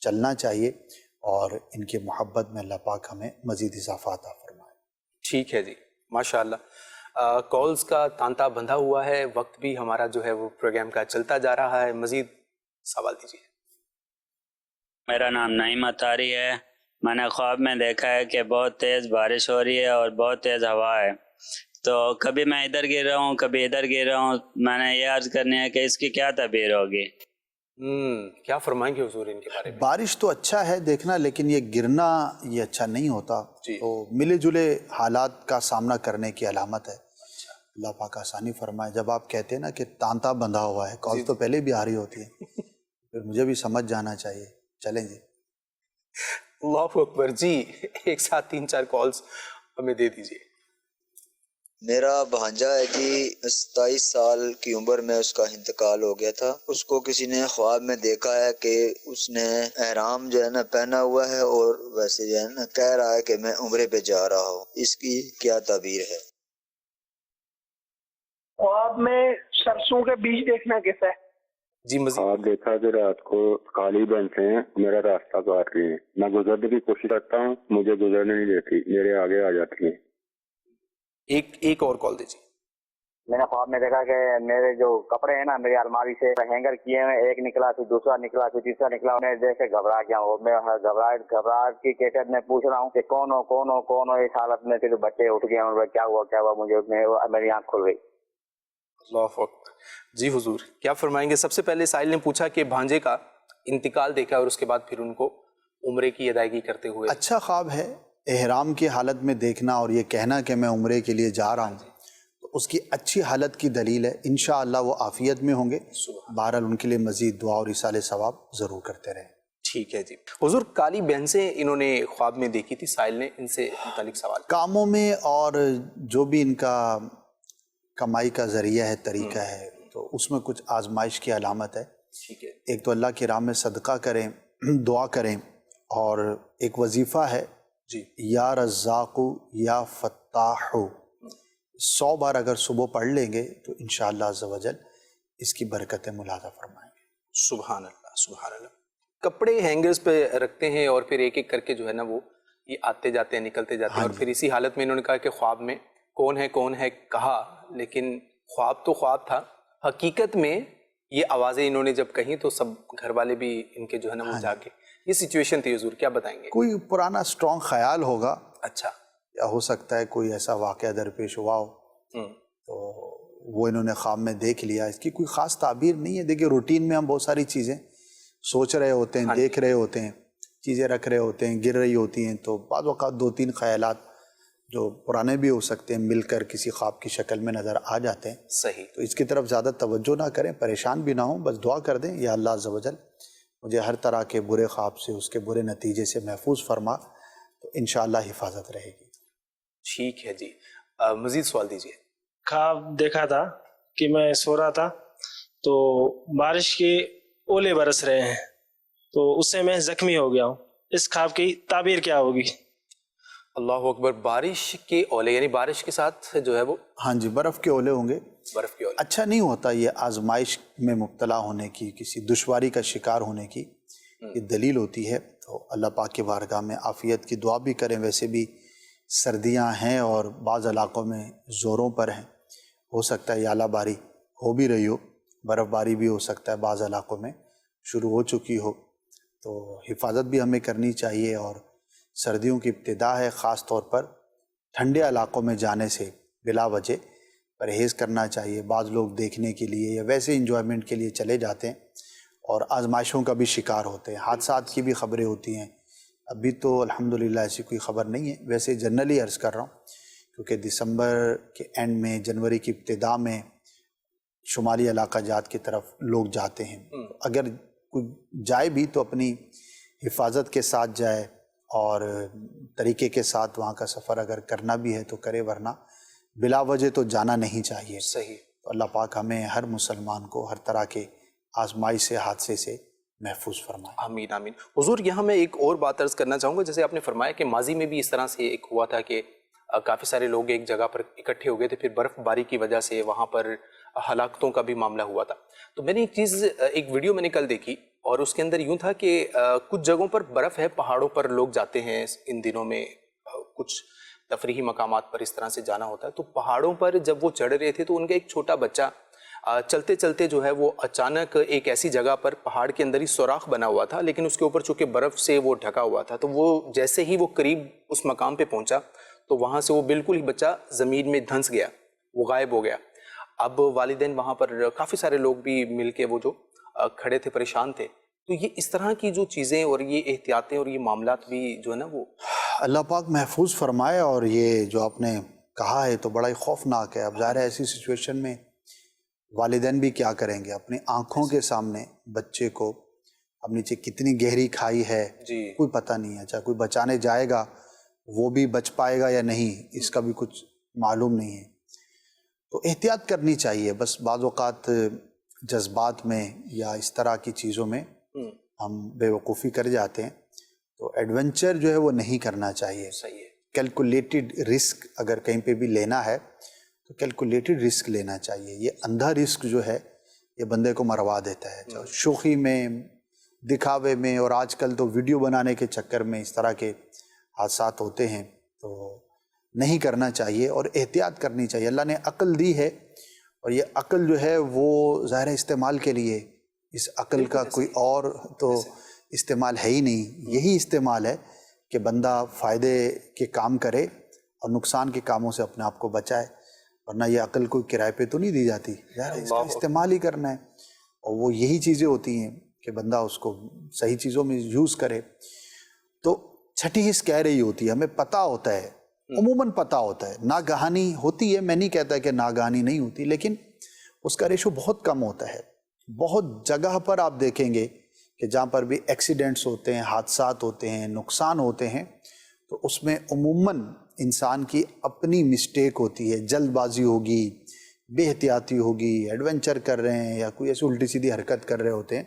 چلنا چاہیے اور ان کی محبت میں اللہ پاک ہمیں مزید اضافہ عطا فرمائے. ٹھیک ہے جی، ماشاءاللہ. کالز کا تانتا بندھا ہوا ہے، وقت بھی ہمارا جو ہے وہ پروگرام کا چلتا جا رہا ہے. مزید سوال دیجیے. میرا نام نعیم اتاری ہے. میں نے خواب میں دیکھا ہے کہ بہت تیز بارش ہو رہی ہے اور بہت تیز ہوا ہے. تو کبھی میں ادھر گر رہا ہوں، کبھی ادھر گر رہا ہوں. میں نے یہ عرض کرنی ہے کہ اس کی کیا تعبیر ہوگی؟ کیا فرمائیں گے حضور ان کے بارے میں؟ بارش تو اچھا ہے دیکھنا، لیکن یہ گرنا یہ اچھا نہیں ہوتا. تو ملے جلے حالات کا سامنا کرنے کی علامت ہے. اللہ پاک آسانی فرمائے. جب آپ کہتے ہیں نا کہ تانتا بندھا ہوا ہے، کال تو پہلے بھی آ رہی ہوتی ہے، پھر مجھے بھی سمجھ جانا چاہیے. چلیں جی. اللہ اکبر. جی ایک ساتھ 3-4 کالز ہمیں دے دیجیے. میرا بھانجا ہے جی، 27 سال کی عمر میں اس کا انتقال ہو گیا تھا. اس کو کسی نے خواب میں دیکھا ہے کہ اس نے احرام جو ہے نا پہنا ہوا ہے اور ویسے جو ہے نا کہہ رہا ہے کہ میں عمرے پہ جا رہا ہوں. اس کی کیا تعبیر ہے؟ خواب میں سرسوں کے بیج دیکھنا کیسا ہے؟ جی مزید. آپ دیکھا کہ رات کو کالی بنتے ہیں، میرا راستہ کاٹ رہی ہیں. میں گزرنے کی کوشش کرتا ہوں، مجھے گزرنے نہیں دیتی، میرے آگے آ جاتی ہیں. ایک اور کال دیجیے. میں نے خواب میں دیکھا کہ میرے جو کپڑے ہیں نا میری الماری سے ہینگر کیے ہوئے، ایک نکلا پھر دوسرا نکلا پھر تیسرا نکلا. میں دیکھ کے گھبرا گیا ہوں. میں گھبراہٹ کی کیفیت میں پوچھ رہا ہوں کہ کون ہو. اس حالت میں پھر بچے اٹھ گئے. کیا ہوا مجھے میری آنکھ کھل گئی. اللہ اکبر. جی حضور کیا فرمائیں گے؟ سب سے پہلے سائل نے پوچھا کہ بھانجے کا انتقال دیکھا اور اس کے بعد پھر ان کو عمرے کی ادائیگی کرتے ہوئے. اچھا خواب ہے احرام کی حالت میں دیکھنا اور یہ کہنا کہ میں عمرے کے لیے جا رہا ہوں، تو اس کی اچھی حالت کی دلیل ہے. انشاءاللہ وہ عافیت میں ہوں گے. بہرحال ان کے لیے مزید دعا اور ایصال ثواب ضرور کرتے رہیں. ٹھیک ہے جی. حضور کالی بھینسیں انہوں نے خواب میں دیکھی تھی، سائل نے ان سے متعلق سوال. کاموں میں اور جو بھی ان کا کمائی کا ذریعہ ہے، طریقہ ہے، تو اس میں کچھ آزمائش کی علامت ہے. ٹھیک ہے. ایک تو اللہ کی راہ میں صدقہ کریں، دعا کریں، اور ایک وظیفہ ہے جی یا رزاق یا فتاح، 100 بار اگر صبح پڑھ لیں گے تو انشاءاللہ عز و جل اس کی برکتیں ملاحظہ فرمائیں گے. سبحان اللہ سبحان اللہ. کپڑے ہینگرز پہ رکھتے ہیں اور پھر ایک ایک کر کے جو ہے نا وہ یہ آتے جاتے ہیں، نکلتے جاتے ہیں، اور پھر اسی حالت میں انہوں نے کہا کہ خواب میں کون ہے کہا، لیکن خواب تو خواب تھا، حقیقت میں یہ آوازیں انہوں نے جب کہیں تو سب گھر والے بھی ان کے جو ہے نا وہ جا کے، یہ سچویشن تھی حضور، کیا بتائیں گے؟ کوئی پرانا اسٹرانگ خیال ہوگا. اچھا. یا ہو سکتا ہے کوئی ایسا واقعہ درپیش ہوا ہو تو وہ انہوں نے خواب میں دیکھ لیا. اس کی کوئی خاص تعبیر نہیں ہے. دیکھیں روٹین میں ہم بہت ساری چیزیں سوچ رہے ہوتے ہیں، دیکھ رہے ہوتے ہیں، چیزیں رکھ رہے ہوتے ہیں، گر رہی ہوتی ہیں، تو بعض اوقات 2-3 خیالات جو پرانے بھی ہو سکتے ہیں مل کر کسی خواب کی شکل میں نظر آ جاتے ہیں. صحیح. تو اس کی طرف زیادہ توجہ نہ کریں، پریشان بھی نہ ہوں، بس دعا کر دیں یا اللہ عز و جل مجھے ہر طرح کے برے خواب سے، اس کے برے نتیجے سے محفوظ فرما، تو انشاءاللہ حفاظت رہے گی. ٹھیک ہے جی. مزید سوال دیجیے. خواب دیکھا تھا کہ میں سو رہا تھا تو بارش کے اولے برس رہے ہیں، تو اس سے میں زخمی ہو گیا ہوں. اس خواب کی تعبیر کیا ہوگی؟ اللہ اکبر. بارش کے اولے یعنی بارش کے ساتھ جو ہے وہ، ہاں جی، برف کے اولے ہوں گے. برف کے اولے اچھا نہیں ہوتا یہ آزمائش میں مبتلا ہونے کی، کسی دشواری کا شکار ہونے کی یہ دلیل ہوتی ہے. تو اللہ پاک کی بارگاہ میں عافیت کی دعا بھی کریں. ویسے بھی سردیاں ہیں اور بعض علاقوں میں زوروں پر ہیں، ہو سکتا ہے اعلیٰ باری ہو بھی رہی ہو، برف باری بھی ہو سکتا ہے بعض علاقوں میں شروع ہو چکی ہو. تو حفاظت بھی ہمیں کرنی چاہیے، اور سردیوں کی ابتدا ہے، خاص طور پر ٹھنڈے علاقوں میں جانے سے بلا وجہ پرہیز کرنا چاہیے. بعض لوگ دیکھنے کے لیے یا ویسے انجوائمنٹ کے لیے چلے جاتے ہیں اور آزمائشوں کا بھی شکار ہوتے ہیں. حادثات کی بھی خبریں ہوتی ہیں. ابھی تو الحمدللہ ایسی کوئی خبر نہیں ہے، ویسے جنرلی عرض کر رہا ہوں، کیونکہ دسمبر کے اینڈ میں، جنوری کی ابتدا میں شمالی علاقہ جات کی طرف لوگ جاتے ہیں. اگر کوئی جائے بھی تو اپنی حفاظت کے ساتھ جائے اور طریقے کے ساتھ وہاں کا سفر اگر کرنا بھی ہے تو کرے، ورنہ بلا وجہ تو جانا نہیں چاہیے. صحیح. تو اللہ پاک ہمیں ہر مسلمان کو ہر طرح کے آزمائش سے، حادثے سے محفوظ فرمائے. آمین آمین. حضور یہاں میں ایک اور بات عرض کرنا چاہوں گا. جیسے آپ نے فرمایا کہ ماضی میں بھی اس طرح سے ایک ہوا تھا کہ کافی سارے لوگ ایک جگہ پر اکٹھے ہو گئے تھے، پھر برف باری کی وجہ سے وہاں پر ہلاکتوں کا بھی معاملہ ہوا تھا. تو میں نے ایک ویڈیو میں نے کل دیکھی، اور اس کے اندر یوں تھا کہ کچھ جگہوں پر برف ہے، پہاڑوں پر لوگ جاتے ہیں ان دنوں میں، کچھ تفریحی مقامات پر اس طرح سے جانا ہوتا ہے. تو پہاڑوں پر جب وہ چڑھ رہے تھے تو ان کا ایک چھوٹا بچہ چلتے چلتے جو ہے وہ اچانک ایک ایسی جگہ پر، پہاڑ کے اندر ہی سوراخ بنا ہوا تھا لیکن اس کے اوپر چونکہ برف سے وہ ڈھکا ہوا تھا، تو وہ جیسے ہی وہ قریب اس مقام پہ پہنچا تو وہاں سے وہ بالکل ہی بچہ زمین میں دھنس گیا، وہ غائب ہو گیا. اب والدین وہاں پر کافی سارے لوگ بھی مل کے وہ جو کھڑے تھے، پریشان تھے. تو یہ اس طرح کی جو چیزیں اور یہ احتیاطیں اور یہ معاملات بھی جو ہے نا وہ اللہ پاک محفوظ فرمائے. اور یہ جو آپ نے کہا ہے تو بڑا ہی خوفناک ہے. اب ظاہر ہے ایسی سچویشن میں والدین بھی کیا کریں گے؟ اپنی آنکھوں کے سامنے بچے کو، اب نیچے کتنی گہری کھائی ہے کوئی پتہ نہیں ہے. اچھا کوئی بچانے جائے گا وہ بھی بچ پائے گا یا نہیں، اس کا بھی کچھ معلوم نہیں ہے. تو احتیاط کرنی چاہیے. بس بعض اوقات جذبات میں یا اس طرح کی چیزوں میں ہم بے وقوفی کر جاتے ہیں. تو ایڈونچر جو ہے وہ نہیں کرنا چاہیے. صحیح ہے. کیلکولیٹڈ رسک اگر کہیں پہ بھی لینا ہے تو کیلکولیٹڈ رسک لینا چاہیے. یہ اندھا رسک جو ہے یہ بندے کو مروا دیتا ہے. شوخی میں، دکھاوے میں، اور آج کل تو ویڈیو بنانے کے چکر میں اس طرح کے حادثات ہوتے ہیں. تو نہیں کرنا چاہیے اور احتیاط کرنی چاہیے. اللہ نے عقل دی ہے اور یہ عقل جو ہے وہ ظاہر استعمال کے لیے، اس عقل کا کوئی اور تو استعمال ہے ہی نہیں. یہی استعمال ہے کہ بندہ فائدے کے کام کرے اور نقصان کے کاموں سے اپنے آپ کو بچائے. ورنہ یہ عقل کوئی کرائے پہ تو نہیں دی جاتی، ظاہر اس کا استعمال ہی کرنا ہے. اور وہ یہی چیزیں ہوتی ہیں کہ بندہ اس کو صحیح چیزوں میں یوز کرے. تو چھٹی حص کہہ رہی ہوتی ہے، ہمیں پتہ ہوتا ہے، عموماً پتہ ہوتا ہے. ناگہانی ہوتی ہے، میں نہیں کہتا کہ ناگہانی نہیں ہوتی، لیکن اس کا ریشو بہت کم ہوتا ہے. بہت جگہ پر آپ دیکھیں گے کہ کہ جہاں پر بھی ایکسیڈنٹس ہوتے ہیں، حادثات ہوتے ہیں، نقصان ہوتے ہیں، تو اس میں عموماً انسان کی اپنی مسٹیک ہوتی ہے، جلد بازی ہوگی، بے احتیاطی ہوگی، ایڈونچر کر رہے ہیں یا کوئی ایسی الٹی سیدھی حرکت کر رہے ہوتے ہیں،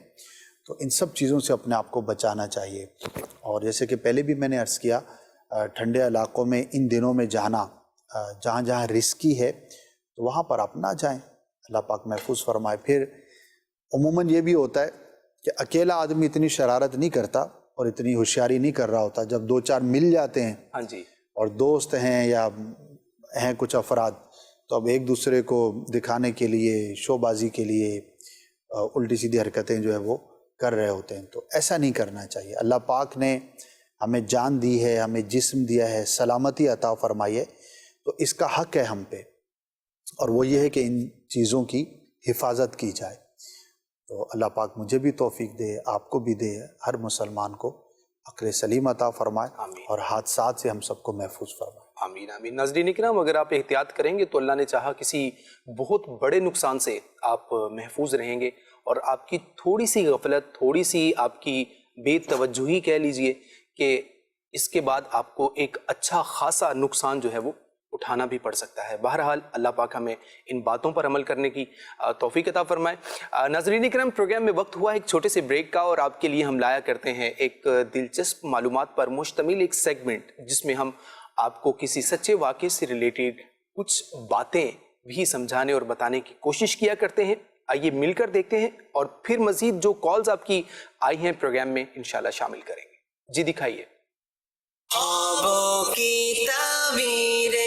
تو ان سب چیزوں سے اپنے آپ کو بچانا چاہیے۔ اور جیسے کہ پہلے بھی میں نے عرض کیا، ٹھنڈے علاقوں میں ان دنوں میں جانا، جہاں جہاں رسکی ہے تو وہاں پر آپ نہ جائیں، اللہ پاک محفوظ فرمائے۔ پھر عموماً یہ بھی ہوتا ہے کہ اکیلا آدمی اتنی شرارت نہیں کرتا اور اتنی ہوشیاری نہیں کر رہا ہوتا، جب دو چار مل جاتے ہیں ہاں جی، اور دوست ہیں یا ہیں کچھ افراد، تو اب ایک دوسرے کو دکھانے کے لیے، شو بازی کے لیے الٹی سیدھی حرکتیں جو ہے وہ کر رہے ہوتے ہیں، تو ایسا نہیں کرنا چاہیے۔ اللہ پاک نے ہمیں جان دی ہے، ہمیں جسم دیا ہے، سلامتی عطا فرمائی ہے، تو اس کا حق ہے ہم پہ، اور وہ یہ ہے کہ ان چیزوں کی حفاظت کی جائے۔ تو اللہ پاک مجھے بھی توفیق دے، آپ کو بھی دے، ہر مسلمان کو عقل سلیم عطا فرمائے اور حادثات سے ہم سب کو محفوظ فرمائے۔ آمین آمین۔ ناظرین کرام، اگر آپ احتیاط کریں گے تو اللہ نے چاہا کسی بہت بڑے نقصان سے آپ محفوظ رہیں گے، اور آپ کی تھوڑی سی غفلت، تھوڑی سی آپ کی بے توجہی کہہ لیجئے کہ اس کے بعد آپ کو ایک اچھا خاصا نقصان جو ہے وہ اٹھانا بھی پڑ سکتا ہے۔ بہرحال اللہ پاک ہمیں ان باتوں پر عمل کرنے کی توفیق عطا فرمائے۔ ناظرین اکرام، پروگرام میں وقت ہوا ایک چھوٹے سے بریک کا، اور آپ کے لیے ہم لایا کرتے ہیں ایک دلچسپ معلومات پر مشتمل ایک سیگمنٹ، جس میں ہم آپ کو کسی سچے واقعے سے ریلیٹڈ کچھ باتیں بھی سمجھانے اور بتانے کی کوشش کیا کرتے ہیں۔ آئیے مل کر دیکھتے ہیں، اور پھر مزید جو کالز آپ کی آئی ہیں پروگرام میں انشاءاللہ شامل کریں گے۔ جی دکھائیے۔ خوابوں کی تعبیریں۔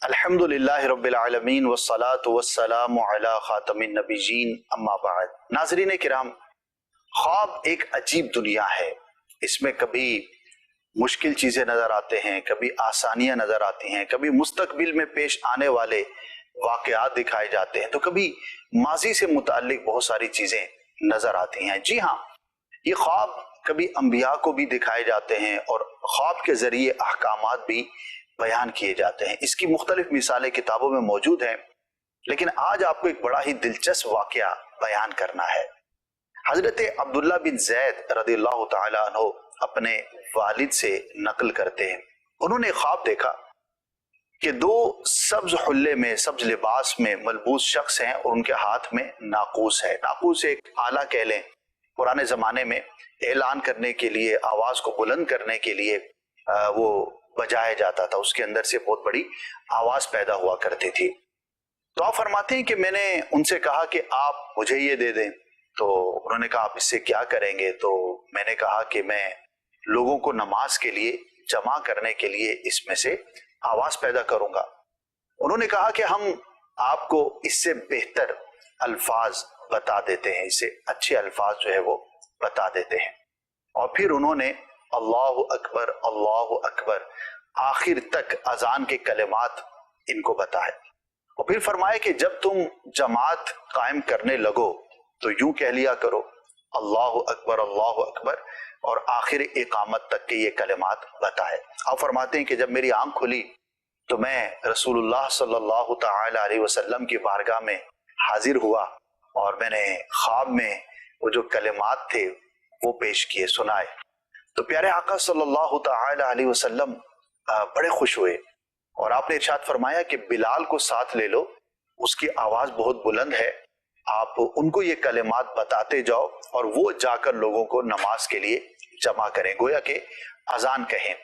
الحمدللہ رب العالمین والصلاة والسلام علی خاتم النبیین، اما بعد۔ ناظرین کرام، خواب ایک عجیب دنیا ہے، اس میں کبھی مشکل چیزیں نظر آتے ہیں، کبھی آسانیاں نظر آتی ہیں، کبھی مستقبل میں پیش آنے والے واقعات دکھائے جاتے ہیں، تو کبھی ماضی سے متعلق بہت ساری چیزیں نظر آتی ہیں۔ جی ہاں، یہ خواب کبھی انبیاء کو بھی دکھائے جاتے ہیں، اور خواب کے ذریعے احکامات بھی بیان کیے جاتے ہیں۔ اس کی مختلف مثالیں کتابوں میں موجود ہیں، لیکن آج آپ کو ایک بڑا ہی دلچسپ واقعہ بیان کرنا ہے۔ حضرت عبداللہ بن زید رضی اللہ تعالی عنہ اپنے والد سے نقل کرتے ہیں، انہوں نے خواب دیکھا کہ دو سبز حلے میں، سبز لباس میں ملبوس شخص ہیں، اور ان کے ہاتھ میں ناقوس ہے۔ ناقوس ایک آلہ کہہ لیں، پرانے زمانے میں اعلان کرنے کے لیے، آواز کو بلند کرنے کے لیے وہ بجایا جاتا تھا، اس کے اندر سے بہت بڑی آواز پیدا ہوا کرتی تھی۔ تو آپ فرماتے ہیں کہ میں نے ان سے کہا کہ آپ مجھے یہ دے دیں، تو انہوں نے کہا آپ اس سے کیا کریں گے؟ تو میں نے کہا کہ میں لوگوں کو نماز کے لیے جمع کرنے کے لیے اس میں سے آواز پیدا کروں گا۔ انہوں نے کہا کہ ہم آپ کو اس سے بہتر الفاظ بتا دیتے ہیں، اس سے اچھے الفاظ جو ہے وہ بتا دیتے ہیں۔ اور پھر انہوں نے اللہ اکبر اللہ اکبر آخر تک اذان کے کلمات ان کو بتائے، اور پھر فرمائے کہ جب تم جماعت قائم کرنے لگو تو یوں کہہ لیا کرو اللہ اکبر، اور آخر اقامت تک کے یہ کلمات بتائے۔ آپ فرماتے ہیں کہ جب میری آنکھ کھلی تو میں رسول اللہ صلی اللہ تعالی علیہ وسلم کی بارگاہ میں حاضر ہوا، اور میں نے خواب میں وہ جو کلمات تھے وہ پیش کیے، سنائے۔ تو پیارے آقا صلی اللہ تعالی علیہ وسلم بڑے خوش ہوئے، اور آپ نے ارشاد فرمایا کہ بلال کو ساتھ لے لو، اس کی آواز بہت بلند ہے، آپ ان کو یہ کلمات بتاتے جاؤ، اور وہ جا کر لوگوں کو نماز کے لیے جمع کریں، گویا کہ اذان کہیں۔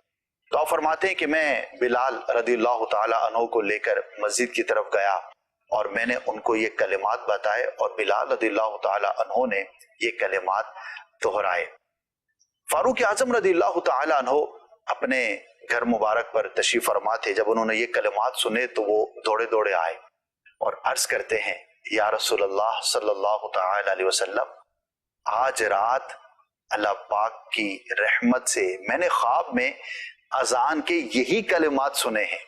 تو آپ فرماتے ہیں کہ میں بلال رضی اللہ تعالی عنہ کو لے کر مسجد کی طرف گیا، اور میں نے ان کو یہ کلمات بتائے، اور بلال رضی اللہ تعالی عنہ نے یہ کلمات دہرائے۔ فاروق اعظم رضی اللہ تعالی عنہ اپنے گھر مبارک پر تشریف فرما تھے، جب انہوں نے یہ کلمات سنے تو وہ دوڑے دوڑے آئے اور عرض کرتے ہیں یا رسول اللہ صلی اللہ تعالی علیہ وسلم، آج رات اللہ پاک کی رحمت سے میں نے خواب میں اذان کے یہی کلمات سنے ہیں۔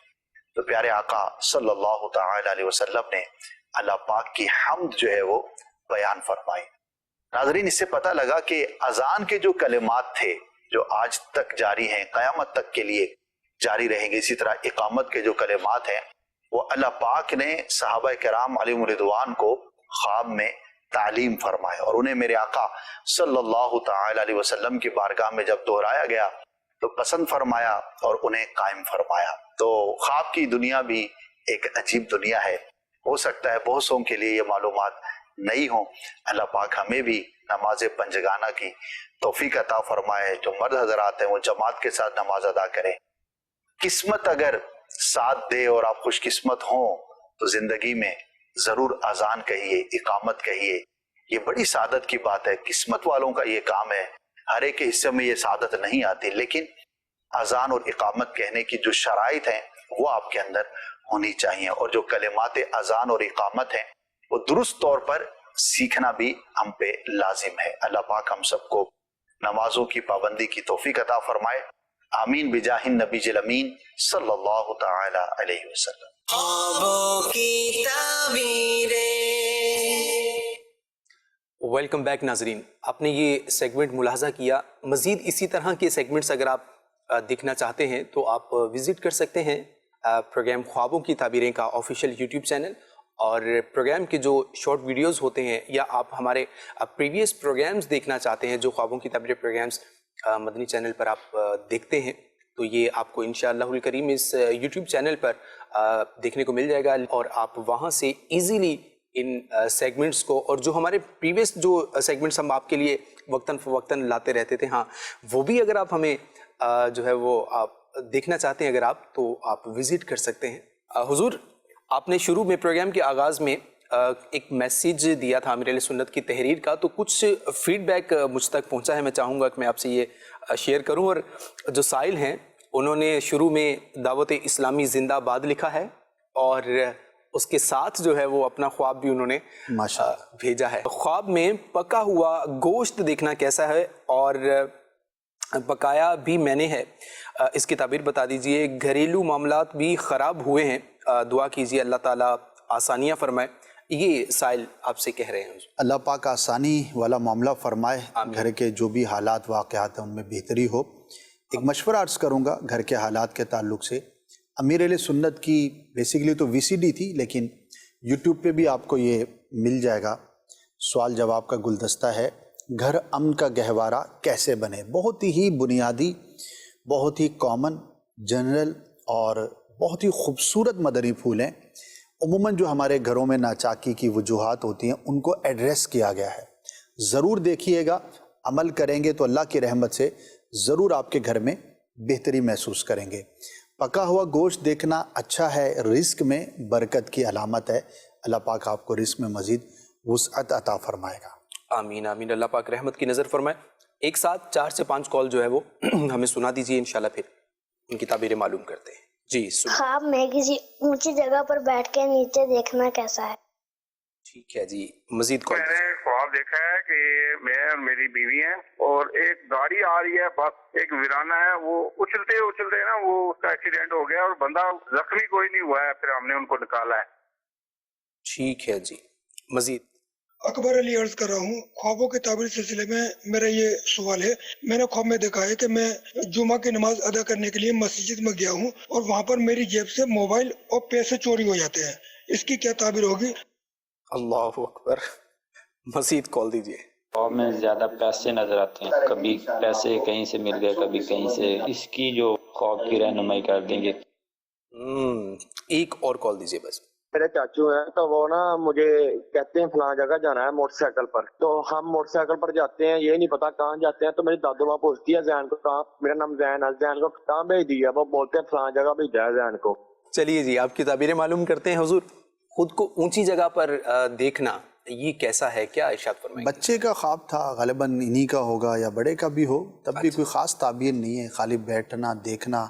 تو پیارے آقا صلی اللہ تعالی علیہ وسلم نے اللہ پاک کی حمد جو ہے وہ بیان فرمائی۔ ناظرین، اس سے پتہ لگا کہ اذان کے جو کلمات تھے جو آج تک جاری ہیں، قیامت تک کے لیے جاری رہیں گے، اسی طرح اقامت کے جو کلمات ہیں وہ اللہ پاک نے صحابہ کرام علیہم رضوان کو خواب میں تعلیم فرمائے، اور انہیں میرے آقا صلی اللہ تعالی علیہ وسلم کی بارگاہ میں جب دہرایا گیا تو پسند فرمایا اور انہیں قائم فرمایا۔ تو خواب کی دنیا بھی ایک عجیب دنیا ہے، ہو سکتا ہے بہت سوں کے لیے یہ معلومات نہیں ہوں۔ اللہ پاک ہمیں بھی نماز پنجگانہ کی توفیق عطا فرمائے، جو مرد حضرات ہیں وہ جماعت کے ساتھ نماز ادا کریں۔ قسمت اگر ساتھ دے اور آپ خوش قسمت ہوں تو زندگی میں ضرور اذان کہیے، اقامت کہیے، یہ بڑی سعادت کی بات ہے۔ قسمت والوں کا یہ کام ہے، ہر ایک کے حصے میں یہ سعادت نہیں آتی، لیکن اذان اور اقامت کہنے کی جو شرائط ہیں وہ آپ کے اندر ہونی چاہیے، اور جو کلمات اذان اور اقامت ہیں وہ درست طور پر سیکھنا بھی ہم پہ لازم ہے۔ اللہ پاک ہم سب کو نمازوں کی پابندی کی توفیق عطا فرمائے، آمین بجاہ النبی الامین صلی اللہ تعالی علیہ وسلم۔ خوابوں کی تعبیریں۔ ویلکم بیک ناظرین، آپ نے یہ سیگمنٹ ملاحظہ کیا۔ مزید اسی طرح کے سیگمنٹس اگر آپ دیکھنا چاہتے ہیں تو آپ وزٹ کر سکتے ہیں پروگرام خوابوں کی تعبیریں کا آفیشیل یوٹیوب چینل، اور پروگرام کے جو شارٹ ویڈیوز ہوتے ہیں یا آپ ہمارے پریویس پروگرامز دیکھنا چاہتے ہیں جو خوابوں کی تعبیریں پروگرامز مدنی چینل پر آپ دیکھتے ہیں، تو یہ آپ کو انشاءاللہ الکریم اس یوٹیوب چینل پر دیکھنے کو مل جائے گا، اور آپ وہاں سے ایزیلی ان سیگمنٹس کو، اور جو ہمارے پریویس جو سیگمنٹس ہم آپ کے لیے وقتاً فوقتاً لاتے رہتے تھے، ہاں وہ بھی اگر آپ ہمیں جو ہے وہ آپ دیکھنا چاہتے ہیں اگر آپ، تو آپ وزٹ کر سکتے ہیں۔ حضور، آپ نے شروع میں پروگرام کے آغاز میں ایک میسیج دیا تھا امیر اہل سنت کی تحریر کا، تو کچھ فیڈ بیک مجھ تک پہنچا ہے، میں چاہوں گا کہ میں آپ سے یہ شیئر کروں۔ اور جو سائل ہیں انہوں نے شروع میں دعوت اسلامی زندہ باد لکھا ہے، اور اس کے ساتھ جو ہے وہ اپنا خواب بھی انہوں نے بھیجا ہے۔ خواب میں پکا ہوا گوشت دیکھنا کیسا ہے، اور پکایا بھی میں نے ہے، اس کی تعبیر بتا دیجئے۔ گھریلو معاملات بھی خراب ہوئے ہیں، دعا کیجئے اللہ تعالیٰ آسانیاں فرمائے۔ یہ سائل آپ سے کہہ رہے ہیں۔ اللہ پاک آسانی والا معاملہ فرمائے، گھر کے جو بھی حالات واقعات ہیں ان میں بہتری ہو۔ ایک مشورہ عرض کروں گا گھر کے حالات کے تعلق سے۔ امیر اہل سنت کی بیسیکلی تو VCD تھی، لیکن یوٹیوب پہ بھی آپ کو یہ مل جائے گا، سوال جواب کا گلدستہ ہے، گھر امن کا گہوارہ کیسے بنے۔ بہت ہی بنیادی، بہت ہی کامن، جنرل اور بہت ہی خوبصورت مدنی پھول ہیں۔ عموماً جو ہمارے گھروں میں ناچاکی کی وجوہات ہوتی ہیں ان کو ایڈریس کیا گیا ہے، ضرور دیکھیے گا، عمل کریں گے تو اللہ کی رحمت سے ضرور آپ کے گھر میں بہتری محسوس کریں گے۔ پکا ہوا گوشت دیکھنا اچھا ہے، رزق میں برکت کی علامت ہے، اللہ پاک آپ کو رزق میں مزید وسعت عطا فرمائے گا۔ آمین آمین، اللہ پاک رحمت کی نظر فرمائے۔ ایک ساتھ 4 سے 5 کال جو ہے وہ ہمیں سنا دیجیے، انشاءاللہ پھر ان کی تعبیریں معلوم کرتے ہیں۔ جی خواب میں کسی اونچی جگہ پر بیٹھ کے نیچے دیکھنا کیسا ہے؟ ٹھیک ہے جی، مزید کال۔ میں نے خواب دیکھا ہے کہ میں اور میری بیوی ہیں، اور ایک گاڑی آ رہی ہے، بس ایک ویرانہ ہے، وہ اچھلتے اچھلتے نا وہ اس کا ایکسیڈنٹ ہو گیا، اور بندہ زخمی کوئی نہیں ہوا ہے، پھر ہم نے ان کو نکالا ہے۔ ٹھیک ہے جی، مزید۔ اکبر علی عرض کر رہا ہوں، خوابوں کے تعبیر سلسلے میں میرا یہ سوال ہے۔ میں نے خواب میں دیکھا ہے کہ میں جمعہ کی نماز ادا کرنے کے لیے مسجد میں گیا ہوں، اور وہاں پر میری جیب سے موبائل اور پیسے چوری ہو جاتے ہیں، اس کی کیا تعبیر ہوگی؟ اللہ اکبر، مزید کال دیجیے۔ خواب میں زیادہ پیسے نظر آتے ہیں، کبھی پیسے کہیں سے مل گئے، کبھی کہیں سے، اس کی جو خواب کی رہنمائی کر دیں گے۔ ایک اور کال دیجیے بس۔ میرے چاچو ہیں تو وہ نا مجھے کہتے ہیں فلاں جگہ جانا ہے موٹر سائیکل پر، تو ہم موٹر سائیکل پر جاتے ہیں، یہ نہیں پتا کہاں جاتے ہیں، تو میری دادو ماں پوچھتی ہے زین کو کہاں، میرا نام زین ہے، زین کو کہاں بھیج دیا، وہ بولتے ہیں فلاں جگہ بھیجا ہے زین کو۔ چلیے جی، آپ کی تعبیریں معلوم کرتے ہیں حضور۔ خود کو اونچی جگہ پر دیکھنا یہ کیسا ہے، کیا ارشاد فرمائیں؟ بچے کا خواب تھا، غالباً انہی کا ہوگا یا بڑے کا بھی ہو، تب بھی کوئی خاص تعبیر نہیں ہے، خالی بیٹھنا دیکھنا،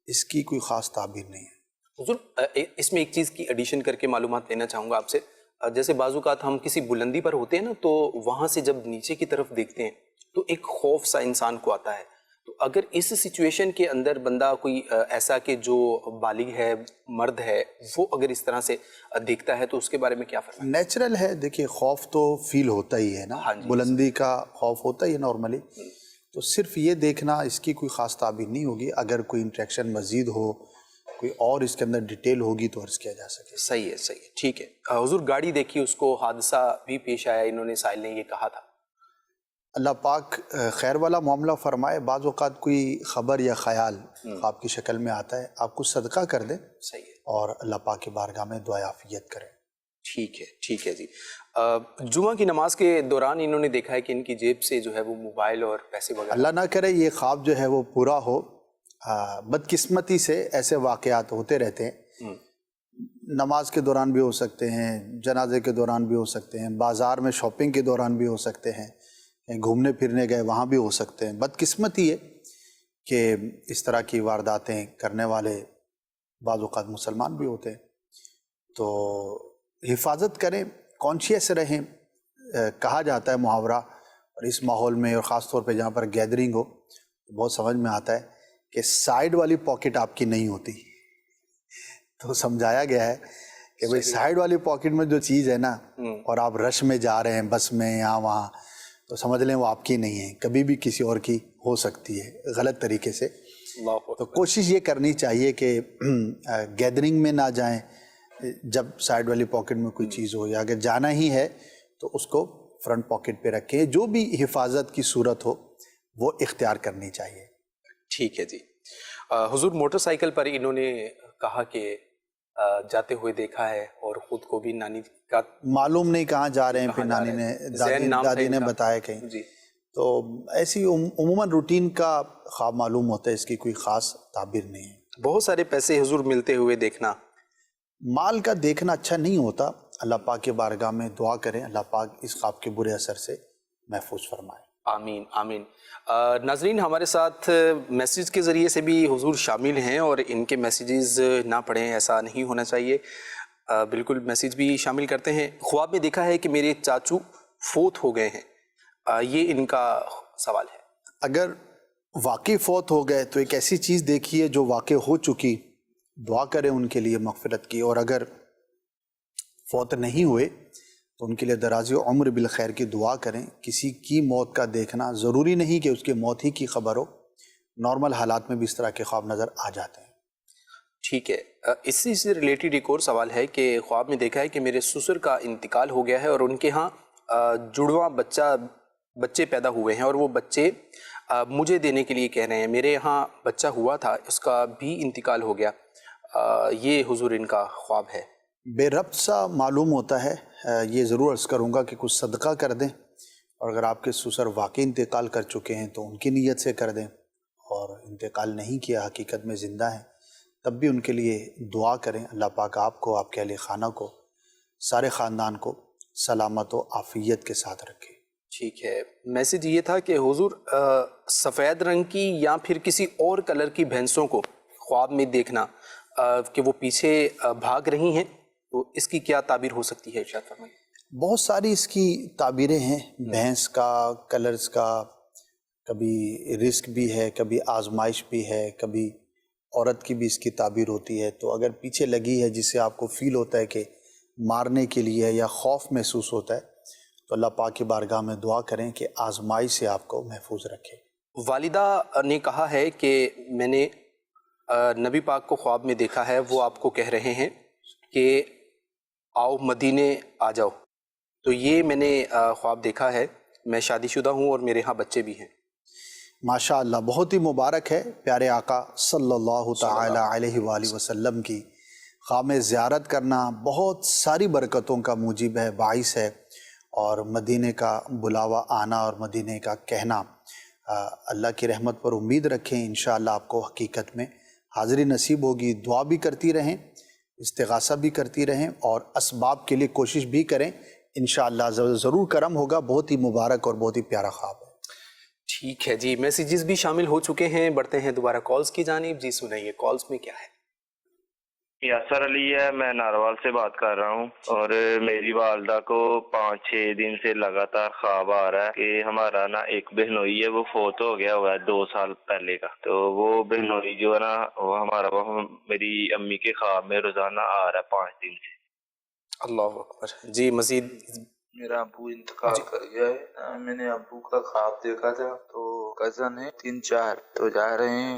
اس کی کوئی خاص تعبیر نہیں ہے۔ حضور اس میں ایک چیز کی ایڈیشن کر کے معلومات لینا چاہوں گا آپ سے۔ جیسے بعض اوقات ہم کسی بلندی پر ہوتے ہیں نا، تو وہاں سے جب نیچے کی طرف دیکھتے ہیں تو ایک خوف سا انسان کو آتا ہے، تو اگر اس سچویشن کے اندر بندہ کوئی ایسا کہ جو بالغ ہے، مرد ہے، وہ اگر اس طرح سے دیکھتا ہے تو اس کے بارے میں کیا فرمائیں؟ نیچرل ہے، دیکھیے خوف تو فیل ہوتا ہی ہے نا، بلندی کا خوف ہوتا ہی ہے نارملی، تو صرف یہ دیکھنا اس کی کوئی خاص تعبیر نہیں ہوگی۔ اگر کوئی انٹریکشن مزید ہو، کوئی اور اس کے اندر ڈیٹیل ہوگی تو عرض کیا جا سکے. صحیح ہے، صحیح ہے، ٹھیک ہے. حضور گاڑی دیکھی، اس کو حادثہ بھی پیش آیا، انہوں نے سائل نے یہ کہا تھا. اللہ پاک خیر والا معاملہ فرمائے. بعض اوقات کوئی خبر یا خیال خواب کی شکل میں آتا ہے، آپ کچھ صدقہ کر دیں. صحیح ہے. اور اللہ پاک کی بارگاہ میں دعائے عافیت کریں. ٹھیک ہے، ٹھیک ہے جی. جمعہ کی نماز کے دوران انہوں نے دیکھا ہے کہ ان کی جیب سے جو ہے وہ موبائل اور پیسے وغیرہ. اللہ نہ کرے یہ خواب جو ہے وہ پورا ہو. بدقسمتی سے ایسے واقعات ہوتے رہتے ہیں. نماز کے دوران بھی ہو سکتے ہیں، جنازے کے دوران بھی ہو سکتے ہیں، بازار میں شاپنگ کے دوران بھی ہو سکتے ہیں، گھومنے پھرنے گئے وہاں بھی ہو سکتے ہیں. بدقسمتی ہے کہ اس طرح کی وارداتیں کرنے والے بعض اوقات مسلمان بھی ہوتے ہیں. تو حفاظت کریں، کانشیس رہیں. کہا جاتا ہے محاورہ، اور اس ماحول میں اور خاص طور پہ جہاں پر گیدرنگ ہو بہت سمجھ میں آتا ہے کہ سائیڈ والی پاکٹ آپ کی نہیں ہوتی. تو سمجھایا گیا ہے کہ بھئی سائیڈ والی پاکٹ میں جو چیز ہے نا، اور آپ رش میں جا رہے ہیں، بس میں یہاں وہاں، تو سمجھ لیں وہ آپ کی نہیں ہے، کبھی بھی کسی اور کی ہو سکتی ہے غلط طریقے سے. تو کوشش یہ کرنی چاہیے کہ گیدرنگ میں نہ جائیں جب سائیڈ والی پاکٹ میں کوئی چیز ہو، یا اگر جانا ہی ہے تو اس کو فرنٹ پاکٹ پہ رکھیں. جو بھی حفاظت کی صورت ہو وہ اختیار کرنی چاہیے. ٹھیک ہے جی. حضور موٹر سائیکل پر انہوں نے کہا کہ جاتے ہوئے دیکھا ہے، اور خود کو بھی نانی کا معلوم نہیں کہاں جا رہے ہیں، پھر نانی نے دادی نے بتایا کہیں. تو ایسی عموماً روٹین کا خواب معلوم ہوتا ہے، اس کی کوئی خاص تعبیر نہیں ہے. بہت سارے پیسے حضور ملتے ہوئے دیکھنا، مال کا دیکھنا اچھا نہیں ہوتا. اللہ پاک کے بارگاہ میں دعا کریں اللہ پاک اس خواب کے برے اثر سے محفوظ فرمائے. آمین آمین. ناظرین ہمارے ساتھ میسیج کے ذریعے سے بھی حضور شامل ہیں، اور ان کے میسیجز نہ پڑھیں، ایسا نہیں ہونا چاہیے. بالکل میسیج بھی شامل کرتے ہیں. خواب میں دیکھا ہے کہ میرے چاچو فوت ہو گئے ہیں، یہ ان کا سوال ہے. اگر واقعی فوت ہو گئے تو ایک ایسی چیز دیکھیے جو واقع ہو چکی، دعا کریں ان کے لیے مغفرت کی. اور اگر فوت نہیں ہوئے تو ان کے لیے درازی عمر بالخیر کی دعا کریں. کسی کی موت کا دیکھنا ضروری نہیں کہ اس کے موت ہی کی خبر ہو، نارمل حالات میں بھی اس طرح کے خواب نظر آ جاتے ہیں. ٹھیک ہے. اسی سے ریلیٹڈ ایک اور سوال ہے کہ خواب میں دیکھا ہے کہ میرے سسر کا انتقال ہو گیا ہے، اور ان کے ہاں جڑواں بچے پیدا ہوئے ہیں، اور وہ بچے مجھے دینے کے لیے کہہ رہے ہیں. میرے یہاں بچہ ہوا تھا، اس کا بھی انتقال ہو گیا. یہ حضور ان کا خواب ہے. بے ربط سا معلوم ہوتا ہے. یہ ضرور عرض کروں گا کہ کچھ صدقہ کر دیں، اور اگر آپ کے سسر واقعی انتقال کر چکے ہیں تو ان کی نیت سے کر دیں، اور انتقال نہیں کیا، حقیقت میں زندہ ہیں، تب بھی ان کے لیے دعا کریں. اللہ پاک آپ کو، آپ کے اہل خانہ کو، سارے خاندان کو سلامت و عافیت کے ساتھ رکھے. ٹھیک ہے. میسیج یہ تھا کہ حضور سفید رنگ کی یا پھر کسی اور کلر کی بھینسوں کو خواب میں دیکھنا کہ وہ پیچھے بھاگ رہی ہیں، تو اس کی کیا تعبیر ہو سکتی ہے؟ ارشاد فرمائیں. بہت ساری اس کی تعبیریں ہیں، بھینس کا، کلرز کا، کبھی رزق بھی ہے، کبھی آزمائش بھی ہے، کبھی عورت کی بھی اس کی تعبیر ہوتی ہے. تو اگر پیچھے لگی ہے جس سے آپ کو فیل ہوتا ہے کہ مارنے کے لیے ہے یا خوف محسوس ہوتا ہے، تو اللہ پاک کی بارگاہ میں دعا کریں کہ آزمائش سے آپ کو محفوظ رکھے. والدہ نے کہا ہے کہ میں نے نبی پاک کو خواب میں دیکھا ہے، وہ آپ کو کہہ رہے ہیں کہ آؤ مدینے آ جاؤ. تو یہ میں نے خواب دیکھا ہے. میں شادی شدہ ہوں اور میرے ہاں بچے بھی ہیں. ماشاء اللہ، بہت ہی مبارک ہے. پیارے آقا صلی اللہ تعالی علیہ وآلہ وسلم کی خواب میں زیارت کرنا بہت ساری برکتوں کا موجب ہے، باعث ہے. اور مدینے کا بلاوا آنا اور مدینے کا کہنا، اللہ کی رحمت پر امید رکھیں. انشاءاللہ آپ کو حقیقت میں حاضری نصیب ہوگی. دعا بھی کرتی رہیں، استغاثہ بھی کرتی رہیں، اور اسباب کے لیے کوشش بھی کریں. انشاءاللہ ضرور کرم ہوگا. بہت ہی مبارک اور بہت ہی پیارا خواب ہے. ٹھیک ہے جی. میسیجز بھی شامل ہو چکے ہیں. بڑھتے ہیں دوبارہ کالز کی جانب. جی سنائیے، کالز میں کیا ہے؟ یاسر علی ہے، میں ناروال سے بات کر رہا ہوں. اور میری والدہ کو 5-6 دن سے لگاتار خواب آ رہا ہے کہ ہمارا نا ایک بہنوئی ہے، وہ فوت ہو گیا ہوا ہے 2 سال پہلے کا. تو وہ بہنوئی جو ہے نا، وہ میری امی کے خواب میں روزانہ آ رہا ہے 5 دن سے. اللہ اکبر. جی مزید. میرا ابو انتقال کر گیا ہے. میں نے ابو کا خواب دیکھا تھا. تو کزن ہے 3-4 تو جا رہے ہیں